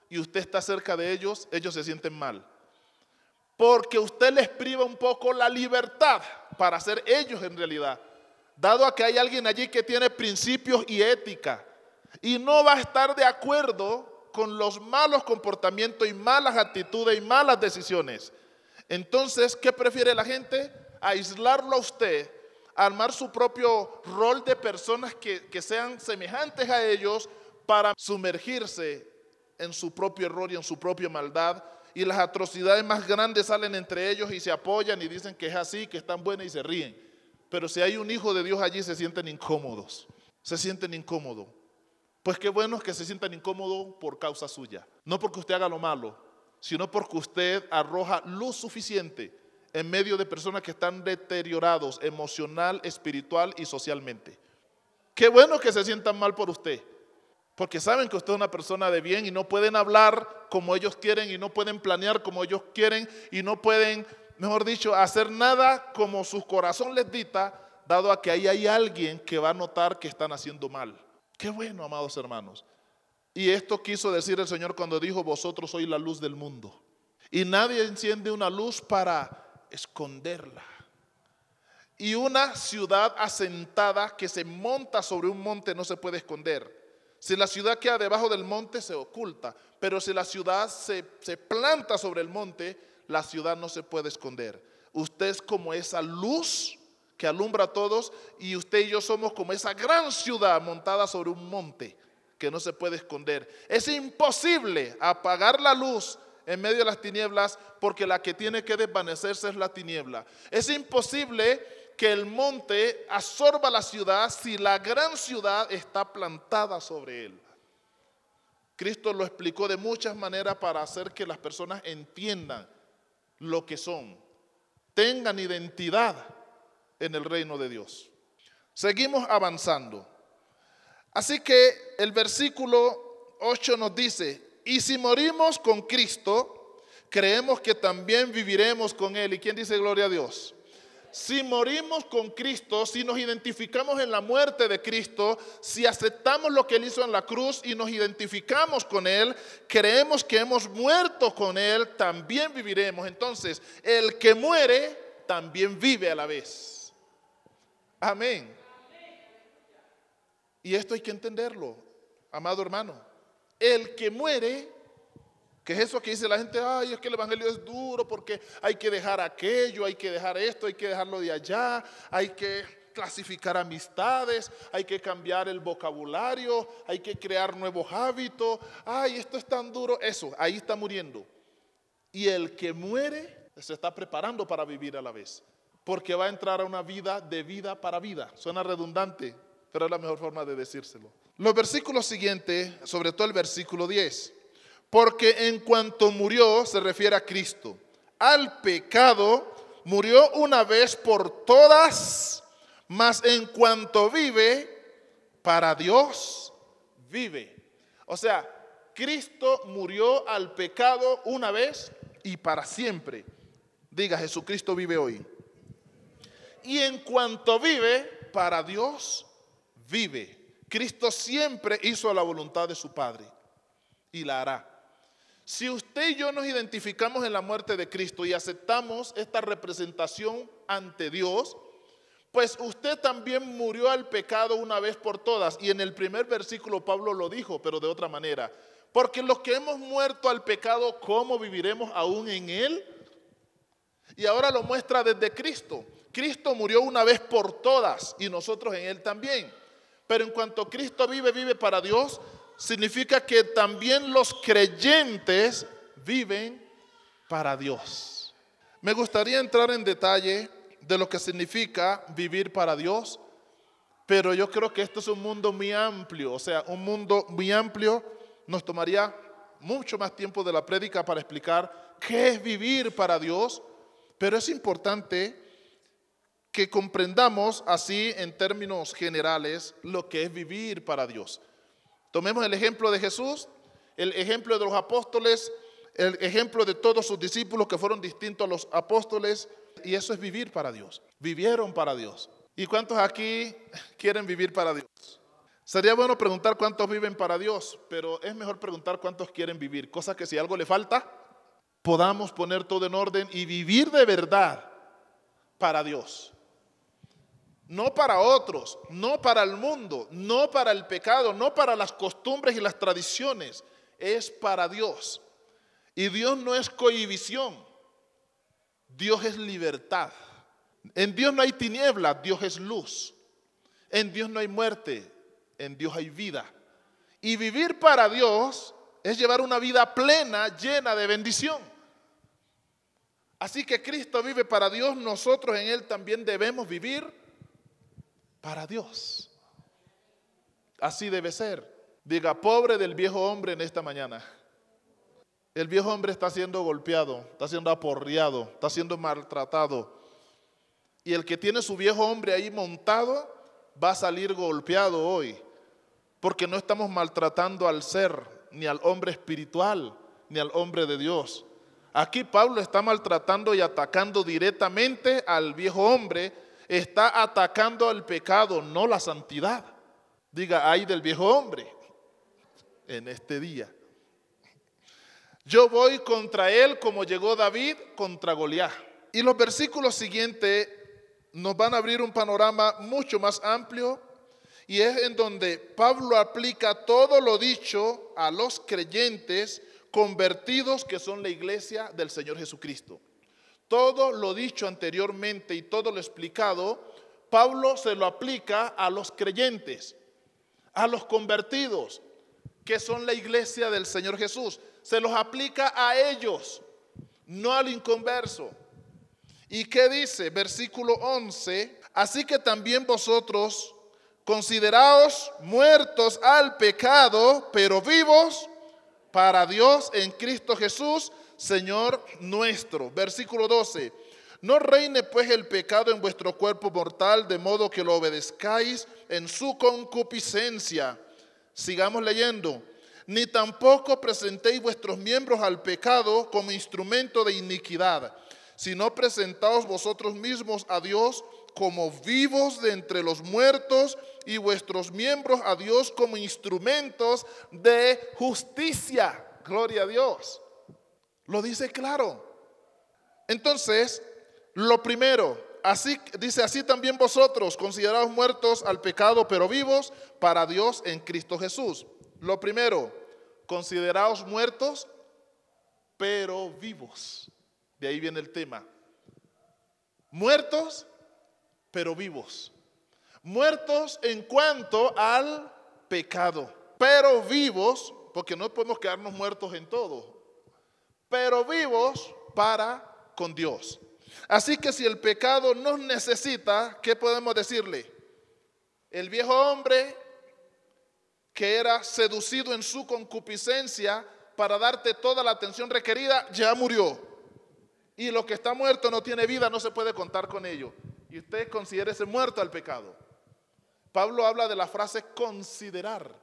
y usted está cerca de ellos, ellos se sienten mal. Porque usted les priva un poco la libertad para ser ellos en realidad. Dado a que hay alguien allí que tiene principios y ética y no va a estar de acuerdo con los malos comportamientos y malas actitudes y malas decisiones. Entonces, ¿qué prefiere la gente? Aislarlo a usted, armar su propio rol de personas que sean semejantes a ellos para sumergirse en su propio error y en su propia maldad. Y las atrocidades más grandes salen entre ellos y se apoyan y dicen que es así, que están buenas y se ríen. Pero si hay un hijo de Dios allí, se sienten incómodos. Se sienten incómodos. Pues qué bueno es que se sientan incómodos por causa suya. No porque usted haga lo malo, sino porque usted arroja luz suficiente en medio de personas que están deteriorados emocional, espiritual y socialmente. Qué bueno que se sientan mal por usted, porque saben que usted es una persona de bien y no pueden hablar como ellos quieren y no pueden planear como ellos quieren y no pueden, mejor dicho, hacer nada como su corazón les dicta, dado a que ahí hay alguien que va a notar que están haciendo mal. Qué bueno, amados hermanos. Y esto quiso decir el Señor cuando dijo, vosotros sois la luz del mundo. Y nadie enciende una luz para esconderla. Y una ciudad asentada que se monta sobre un monte no se puede esconder. Si la ciudad queda debajo del monte se oculta, pero si la ciudad se planta sobre el monte, la ciudad no se puede esconder. Usted es como esa luz que alumbra a todos, y usted y yo somos como esa gran ciudad montada sobre un monte que no se puede esconder. Es imposible apagar la luz en medio de las tinieblas, porque la que tiene que desvanecerse es la tiniebla. Es imposible que el monte absorba la ciudad si la gran ciudad está plantada sobre él. Cristo lo explicó de muchas maneras para hacer que las personas entiendan lo que son, tengan identidad en el reino de Dios. Seguimos avanzando. Así que el versículo 8 nos dice: y si morimos con Cristo, creemos que también viviremos con Él. ¿Y quién dice gloria a Dios? Si morimos con Cristo, si nos identificamos en la muerte de Cristo, si aceptamos lo que Él hizo en la cruz y nos identificamos con Él, creemos que hemos muerto con Él, también viviremos. Entonces, el que muere también vive a la vez. Amén. Y esto hay que entenderlo, amado hermano. El que muere, que es eso que dice la gente: ay, es que el evangelio es duro porque hay que dejar aquello, hay que dejar esto, hay que dejarlo de allá, hay que clasificar amistades, hay que cambiar el vocabulario, hay que crear nuevos hábitos. Ay, esto es tan duro. Eso, ahí está muriendo. Y el que muere se está preparando para vivir a la vez, porque va a entrar a una vida de vida para vida. Suena redundante, pero es la mejor forma de decírselo. Los versículos siguientes, sobre todo el versículo 10. Porque en cuanto murió, se refiere a Cristo, al pecado, murió una vez por todas, mas en cuanto vive, para Dios vive. O sea, Cristo murió al pecado una vez y para siempre. Diga: Jesucristo vive hoy. Y en cuanto vive, para Dios vive. Cristo siempre hizo la voluntad de su Padre y la hará. Si usted y yo nos identificamos en la muerte de Cristo y aceptamos esta representación ante Dios, pues usted también murió al pecado una vez por todas. Y en el primer versículo Pablo lo dijo, pero de otra manera. Porque los que hemos muerto al pecado, ¿cómo viviremos aún en él? Y ahora lo muestra desde Cristo. Cristo murió una vez por todas y nosotros en él también. Pero en cuanto Cristo vive, vive para Dios, significa que también los creyentes viven para Dios. Me gustaría entrar en detalle de lo que significa vivir para Dios, pero yo creo que esto es un mundo muy amplio. O sea, un mundo muy amplio. Nos tomaría mucho más tiempo de la prédica para explicar qué es vivir para Dios, pero es importante que comprendamos así en términos generales lo que es vivir para Dios. Tomemos el ejemplo de Jesús, el ejemplo de los apóstoles, el ejemplo de todos sus discípulos que fueron distintos a los apóstoles, y eso es vivir para Dios. Vivieron para Dios. ¿Y cuántos aquí quieren vivir para Dios? Sería bueno preguntar cuántos viven para Dios, pero es mejor preguntar cuántos quieren vivir, cosa que si algo le falta, podamos poner todo en orden y vivir de verdad para Dios. No para otros, no para el mundo, no para el pecado, no para las costumbres y las tradiciones. Es para Dios. Y Dios no es cohibición. Dios es libertad. En Dios no hay tinieblas, Dios es luz. En Dios no hay muerte, en Dios hay vida. Y vivir para Dios es llevar una vida plena, llena de bendición. Así que Cristo vive para Dios, nosotros en Él también debemos vivir para Dios. Así debe ser. Diga: pobre del viejo hombre en esta mañana. El viejo hombre está siendo golpeado, está siendo aporreado, está siendo maltratado. Y el que tiene su viejo hombre ahí montado va a salir golpeado hoy, porque no estamos maltratando al ser, ni al hombre espiritual, ni al hombre de Dios. Aquí Pablo está maltratando y atacando directamente al viejo hombre. Está atacando al pecado, no la santidad. Diga: ay del viejo hombre en este día. Yo voy contra él como llegó David contra Goliat. Y los versículos siguientes nos van a abrir un panorama mucho más amplio, y es en donde Pablo aplica todo lo dicho a los creyentes convertidos que son la iglesia del Señor Jesucristo. Todo lo dicho anteriormente y todo lo explicado, Pablo se lo aplica a los creyentes, a los convertidos, que son la iglesia del Señor Jesús. Se los aplica a ellos, no al inconverso. ¿Y qué dice? Versículo 11, así que también vosotros consideraos muertos al pecado, pero vivos para Dios en Cristo Jesús, Señor nuestro. Versículo 12, no reine pues el pecado en vuestro cuerpo mortal, de modo que lo obedezcáis en su concupiscencia. Sigamos leyendo. Ni tampoco presentéis vuestros miembros al pecado como instrumento de iniquidad, sino presentaos vosotros mismos a Dios como vivos de entre los muertos y vuestros miembros a Dios como instrumentos de justicia. Gloria a Dios. Lo dice claro. Entonces, lo primero, así dice, así también vosotros considerados muertos al pecado, pero vivos para Dios en Cristo Jesús. Lo primero, consideraos muertos, pero vivos. De ahí viene el tema. Muertos, pero vivos. Muertos en cuanto al pecado, pero vivos, porque no podemos quedarnos muertos en todo, pero vivos para con Dios. Así que si el pecado nos necesita, ¿qué podemos decirle? El viejo hombre que era seducido en su concupiscencia para darte toda la atención requerida, ya murió. Y lo que está muerto no tiene vida, no se puede contar con ello. Y usted considérese muerto al pecado. Pablo habla de la frase considerar.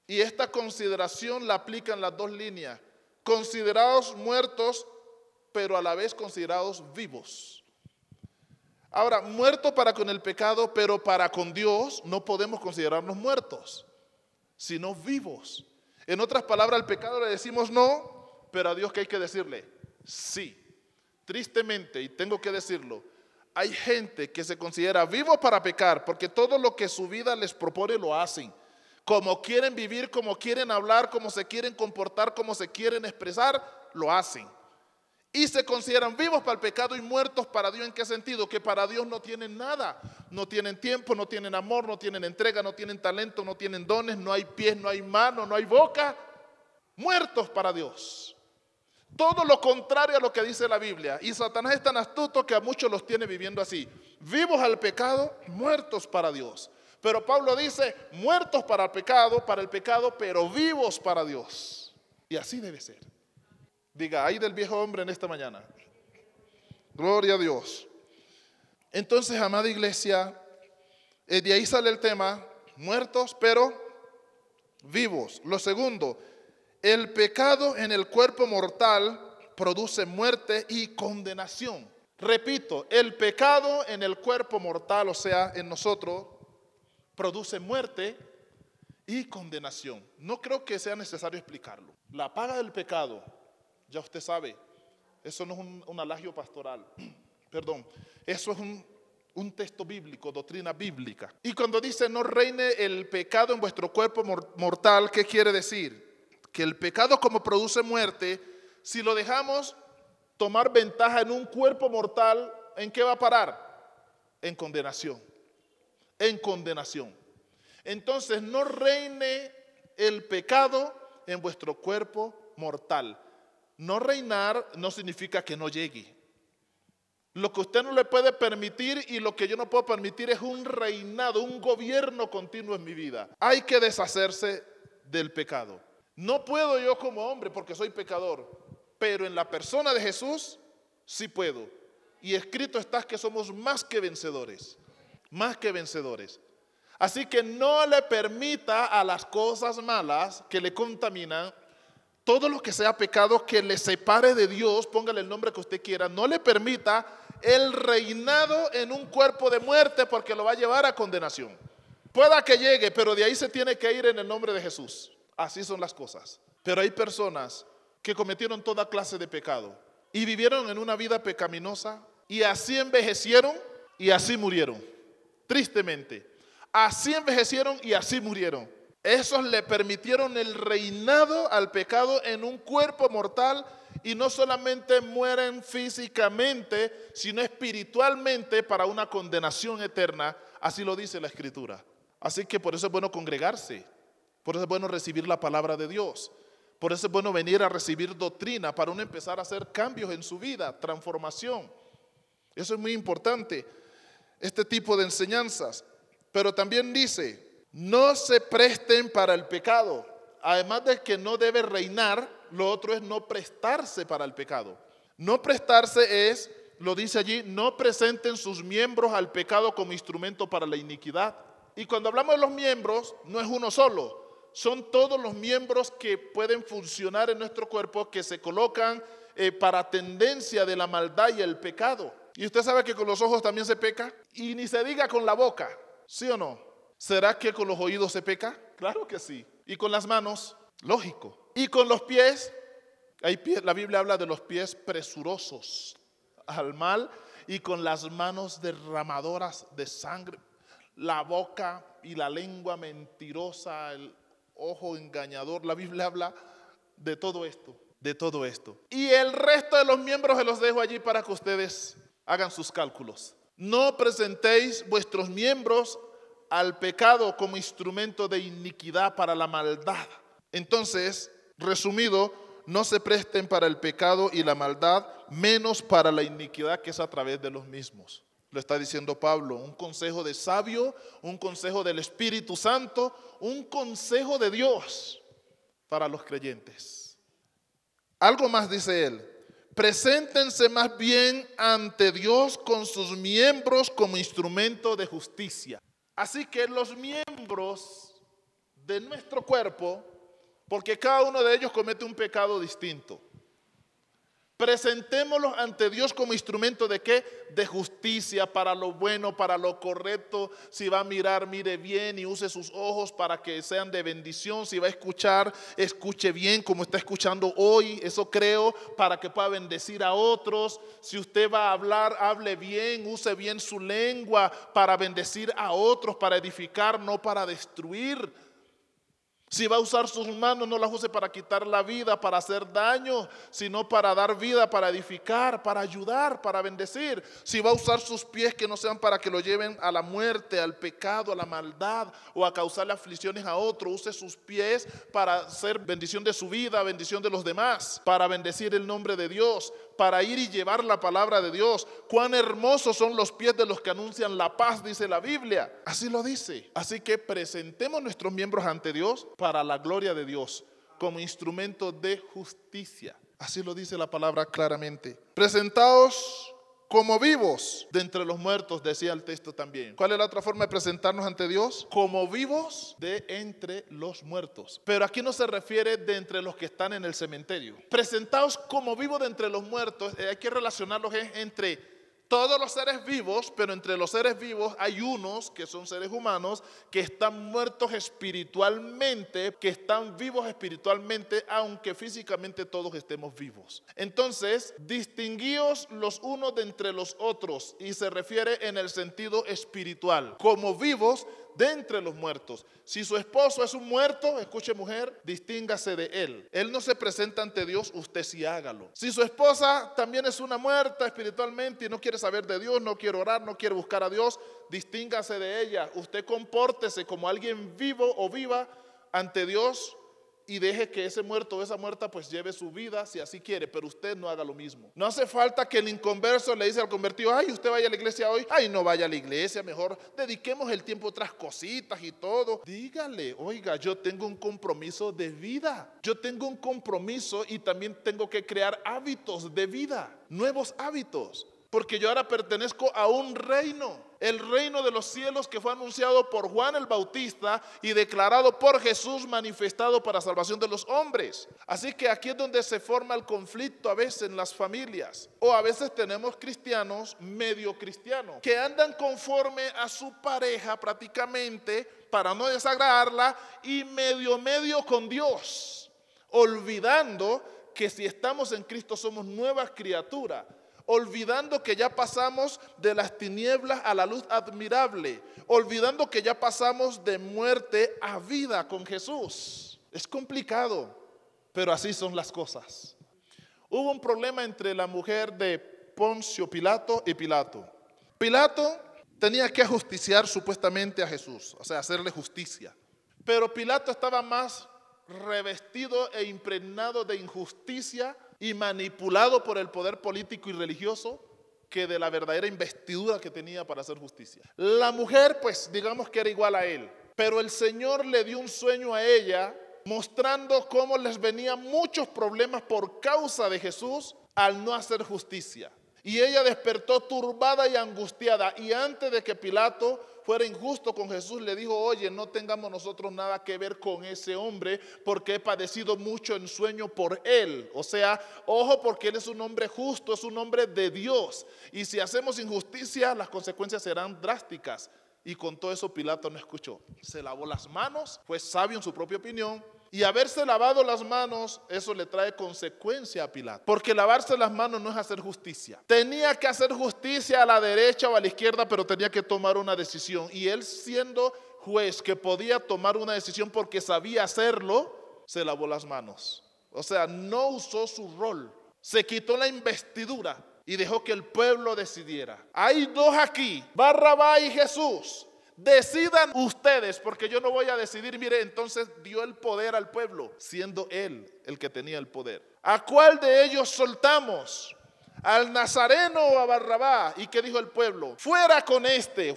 Y esta consideración la aplica en las dos líneas. Considerados muertos, pero a la vez considerados vivos. Ahora, muertos para con el pecado, pero para con Dios no podemos considerarnos muertos, sino vivos. En otras palabras, al pecado le decimos no, pero a Dios ¿qué hay que decirle? Sí. Tristemente, y tengo que decirlo, hay gente que se considera vivo para pecar, porque todo lo que su vida les propone lo hacen. Como quieren vivir, como quieren hablar, como se quieren comportar, como se quieren expresar, lo hacen. Y se consideran vivos para el pecado y muertos para Dios. ¿En qué sentido? Que para Dios no tienen nada. No tienen tiempo, no tienen amor, no tienen entrega, no tienen talento, no tienen dones, no hay pies, no hay manos, no hay boca. Muertos para Dios. Todo lo contrario a lo que dice la Biblia. Y Satanás es tan astuto que a muchos los tiene viviendo así. Vivos al pecado, muertos para Dios. Pero Pablo dice, muertos para el pecado, pero vivos para Dios. Y así debe ser. Diga, ay del viejo hombre en esta mañana. Gloria a Dios. Entonces, amada iglesia, de ahí sale el tema, muertos pero vivos. Lo segundo, el pecado en el cuerpo mortal produce muerte y condenación. Repito, el pecado en el cuerpo mortal, o sea, en nosotros, produce muerte y condenación. No creo que sea necesario explicarlo. La paga del pecado, ya usted sabe, eso no es un alagio pastoral, perdón, eso es un texto bíblico, doctrina bíblica. Y cuando dice no reine el pecado en vuestro cuerpo mortal, ¿qué quiere decir? Que el pecado como produce muerte, si lo dejamos tomar ventaja en un cuerpo mortal, ¿en qué va a parar? En condenación. En condenación. Entonces no reine el pecado en vuestro cuerpo mortal. No reinar no significa que no llegue. Lo que usted no le puede permitir y lo que yo no puedo permitir es un reinado, un gobierno continuo en mi vida. Hay que deshacerse del pecado. No puedo yo como hombre porque soy pecador, pero en la persona de Jesús sí puedo. Y escrito está que somos más que vencedores. Más que vencedores. Así que no le permita a las cosas malas que le contaminan, todo lo que sea pecado que le separe de Dios, póngale el nombre que usted quiera, no le permita el reinado en un cuerpo de muerte porque lo va a llevar a condenación. Pueda que llegue, pero de ahí se tiene que ir en el nombre de Jesús. Así son las cosas. Pero hay personas que cometieron toda clase de pecado y vivieron en una vida pecaminosa y así envejecieron y así murieron. Tristemente, así envejecieron y así murieron. Esos le permitieron el reinado al pecado en un cuerpo mortal y no solamente mueren físicamente, sino espiritualmente para una condenación eterna. Así lo dice la Escritura. Así que por eso es bueno congregarse, por eso es bueno recibir la palabra de Dios, por eso es bueno venir a recibir doctrina para uno empezar a hacer cambios en su vida, transformación. Eso es muy importante, este tipo de enseñanzas. Pero también dice, no se presten para el pecado. Además de que no debe reinar, lo otro es no prestarse para el pecado. No prestarse es, lo dice allí, no presenten sus miembros al pecado como instrumento para la iniquidad. Y cuando hablamos de los miembros, no es uno solo, son todos los miembros que pueden funcionar en nuestro cuerpo, que se colocan para tendencia de la maldad y el pecado. Y usted sabe que con los ojos también se peca, y ni se diga con la boca, ¿sí o no? ¿Será que con los oídos se peca? Claro que sí. ¿Y con las manos? Lógico. ¿Y con los pies? La Biblia habla de los pies presurosos al mal y con las manos derramadoras de sangre. La boca y la lengua mentirosa, el ojo engañador. La Biblia habla de todo esto, de todo esto. Y el resto de los miembros se los dejo allí para que ustedes hagan sus cálculos. No presentéis vuestros miembros al pecado como instrumento de iniquidad para la maldad. Entonces, resumido, no se presten para el pecado y la maldad, menos para la iniquidad que es a través de los mismos. Lo está diciendo Pablo, un consejo de sabio, un consejo del Espíritu Santo, un consejo de Dios para los creyentes. Algo más dice él, preséntense más bien ante Dios con sus miembros como instrumento de justicia. Así que los miembros de nuestro cuerpo, porque cada uno de ellos comete un pecado distinto, presentémoslos ante Dios como instrumento ¿de qué? De justicia, para lo bueno, para lo correcto. Si va a mirar, mire bien y use sus ojos para que sean de bendición. Si va a escuchar, escuche bien como está escuchando hoy. Eso creo, para que pueda bendecir a otros. Si usted va a hablar, hable bien, use bien su lengua para bendecir a otros, para edificar, no para destruir. Si va a usar sus manos, no las use para quitar la vida, para hacer daño, sino para dar vida, para edificar, para ayudar, para bendecir. Si va a usar sus pies, que no sean para que lo lleven a la muerte, al pecado, a la maldad o a causarle aflicciones a otro. Use sus pies para hacer bendición de su vida, bendición de los demás, para bendecir el nombre de Dios, para ir y llevar la palabra de Dios. Cuán hermosos son los pies de los que anuncian la paz, dice la Biblia. Así lo dice. Así que presentemos nuestros miembros ante Dios para la gloria de Dios, como instrumento de justicia. Así lo dice la palabra claramente. Presentaos como vivos de entre los muertos, decía el texto también. ¿Cuál es la otra forma de presentarnos ante Dios? Como vivos de entre los muertos. Pero aquí no se refiere de entre los que están en el cementerio. Presentaos como vivos de entre los muertos. Hay que relacionarlos entre todos los seres vivos, pero entre los seres vivos hay unos que son seres humanos que están muertos espiritualmente, que están vivos espiritualmente, aunque físicamente todos estemos vivos. Entonces, distinguíos los unos de entre los otros, y se refiere en el sentido espiritual, como vivos de entre los muertos. Si su esposo es un muerto, escuche mujer, distíngase de él. Él no se presenta ante Dios, usted sí hágalo. Si su esposa también es una muerta espiritualmente y no quiere saber de Dios, no quiere orar, no quiere buscar a Dios, distíngase de ella. Usted compórtese como alguien vivo o viva ante Dios y deje que ese muerto o esa muerta pues lleve su vida si así quiere, pero usted no haga lo mismo. No hace falta que el inconverso le dice al convertido, ay, usted vaya a la iglesia hoy, ay, no vaya a la iglesia, mejor dediquemos el tiempo a otras cositas y todo. Dígale, oiga, yo tengo un compromiso de vida, yo tengo un compromiso y también tengo que crear hábitos de vida, nuevos hábitos. Porque yo ahora pertenezco a un reino, el reino de los cielos que fue anunciado por Juan el Bautista y declarado por Jesús, manifestado para salvación de los hombres. Así que aquí es donde se forma el conflicto a veces en las familias. O a veces tenemos cristianos, medio cristianos, que andan conforme a su pareja prácticamente para no desagradarla y medio con Dios, olvidando que si estamos en Cristo somos nuevas criaturas. Olvidando que ya pasamos de las tinieblas a la luz admirable, olvidando que ya pasamos de muerte a vida con Jesús. Es complicado, pero así son las cosas. Hubo un problema entre la mujer de Poncio Pilato y Pilato. Pilato tenía que ajusticiar supuestamente a Jesús, o sea, hacerle justicia. Pero Pilato estaba más revestido e impregnado de injusticia y manipulado por el poder político y religioso que de la verdadera investidura que tenía para hacer justicia. La mujer, pues, digamos que era igual a él, pero el Señor le dio un sueño a ella, mostrando cómo les venían muchos problemas por causa de Jesús al no hacer justicia. Y ella despertó turbada y angustiada, y antes de que Pilato fuera injusto con Jesús, le dijo: oye, no tengamos nosotros nada que ver con ese hombre, porque he padecido mucho en sueño por él. O sea, ojo, porque él es un hombre justo, es un hombre de Dios, y si hacemos injusticia, las consecuencias serán drásticas. Y con todo eso Pilato no escuchó. Se lavó las manos, fue sabio en su propia opinión. Y haberse lavado las manos, eso le trae consecuencia a Pilato. Porque lavarse las manos no es hacer justicia. Tenía que hacer justicia a la derecha o a la izquierda, pero tenía que tomar una decisión. Y él, siendo juez que podía tomar una decisión porque sabía hacerlo, se lavó las manos. O sea, no usó su rol. Se quitó la investidura y dejó que el pueblo decidiera. Hay dos aquí, Barrabás y Jesús. Decidan ustedes, porque yo no voy a decidir. Mire, entonces dio el poder al pueblo, siendo él el que tenía el poder. ¿A cuál de ellos soltamos? ¿Al Nazareno o a Barrabás? ¿Y qué dijo el pueblo? Fuera con este,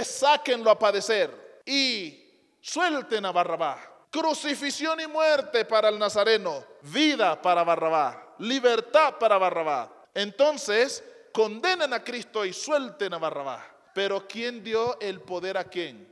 sáquenlo a padecer y suelten a Barrabás. Crucifixión y muerte para el Nazareno, vida para Barrabás, libertad para Barrabás. Entonces, condenen a Cristo y suelten a Barrabás. Pero ¿quién dio el poder a quién?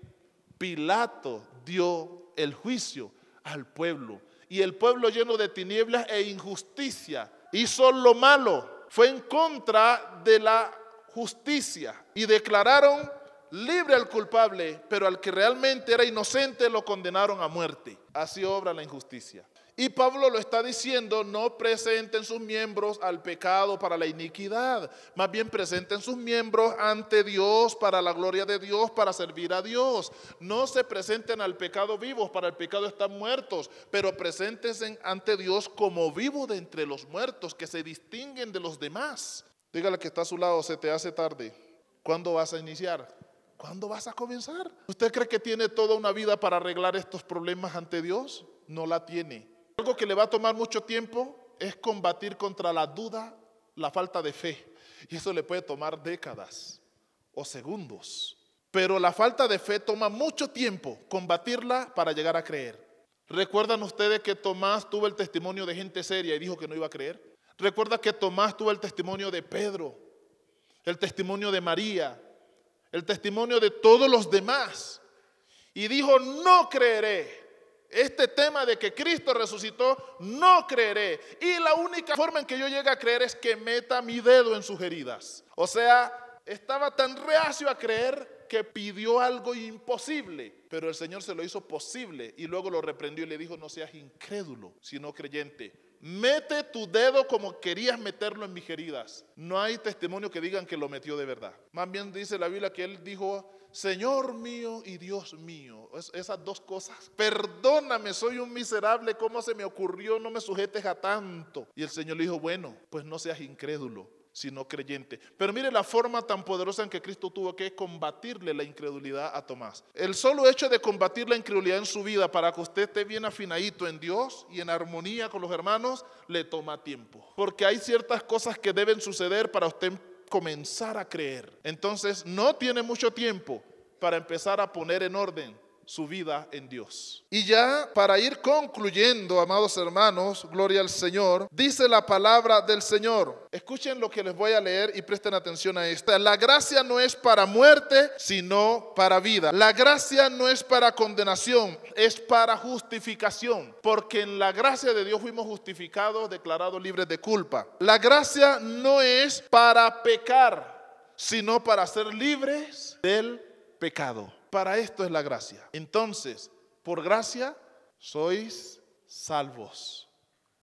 Pilato dio el juicio al pueblo. Y el pueblo, lleno de tinieblas e injusticia, hizo lo malo. Fue en contra de la justicia. Y declararon libre al culpable, pero al que realmente era inocente lo condenaron a muerte. Así obra la injusticia. Y Pablo lo está diciendo: no presenten sus miembros al pecado para la iniquidad, más bien presenten sus miembros ante Dios para la gloria de Dios, para servir a Dios. No se presenten al pecado vivos, para el pecado están muertos, pero preséntense ante Dios como vivos de entre los muertos, que se distinguen de los demás. Dígale que está a su lado: se te hace tarde. ¿Cuándo vas a iniciar? ¿Cuándo vas a comenzar? ¿Usted cree que tiene toda una vida para arreglar estos problemas ante Dios? No la tiene. Algo que le va a tomar mucho tiempo es combatir contra la duda, la falta de fe. Y eso le puede tomar décadas o segundos. Pero la falta de fe toma mucho tiempo combatirla para llegar a creer. ¿Recuerdan ustedes que Tomás tuvo el testimonio de gente seria y dijo que no iba a creer? ¿Recuerda que Tomás tuvo el testimonio de Pedro, el testimonio de María, el testimonio de todos los demás? Y dijo: no creeré. Este tema de que Cristo resucitó, no creeré. Y la única forma en que yo llegue a creer es que meta mi dedo en sus heridas. O sea, estaba tan reacio a creer que pidió algo imposible, pero el Señor se lo hizo posible y luego lo reprendió y le dijo: no seas incrédulo, sino creyente. Mete tu dedo como querías meterlo en mis heridas. No hay testimonio que digan que lo metió de verdad. Más bien dice la Biblia que él dijo: Señor mío y Dios mío. Esas dos cosas. Perdóname, soy un miserable, ¿cómo se me ocurrió? No me sujetes a tanto. Y el Señor le dijo: bueno, pues no seas incrédulo, sino creyente. Pero mire la forma tan poderosa en que Cristo tuvo que combatirle la incredulidad a Tomás. El solo hecho de combatir la incredulidad en su vida para que usted esté bien afinadito en Dios y en armonía con los hermanos, le toma tiempo. Porque hay ciertas cosas que deben suceder para usted comenzar a creer. Entonces no tiene mucho tiempo para empezar a poner en orden su vida en Dios. Y ya para ir concluyendo, amados hermanos, gloria al Señor, dice la palabra del Señor. Escuchen lo que les voy a leer y presten atención a esto. La gracia no es para muerte, sino para vida. La gracia no es para condenación, es para justificación. Porque en la gracia de Dios fuimos justificados, declarados libres de culpa. La gracia no es para pecar, sino para ser libres del pecado. Para esto es la gracia. Entonces, por gracia sois salvos.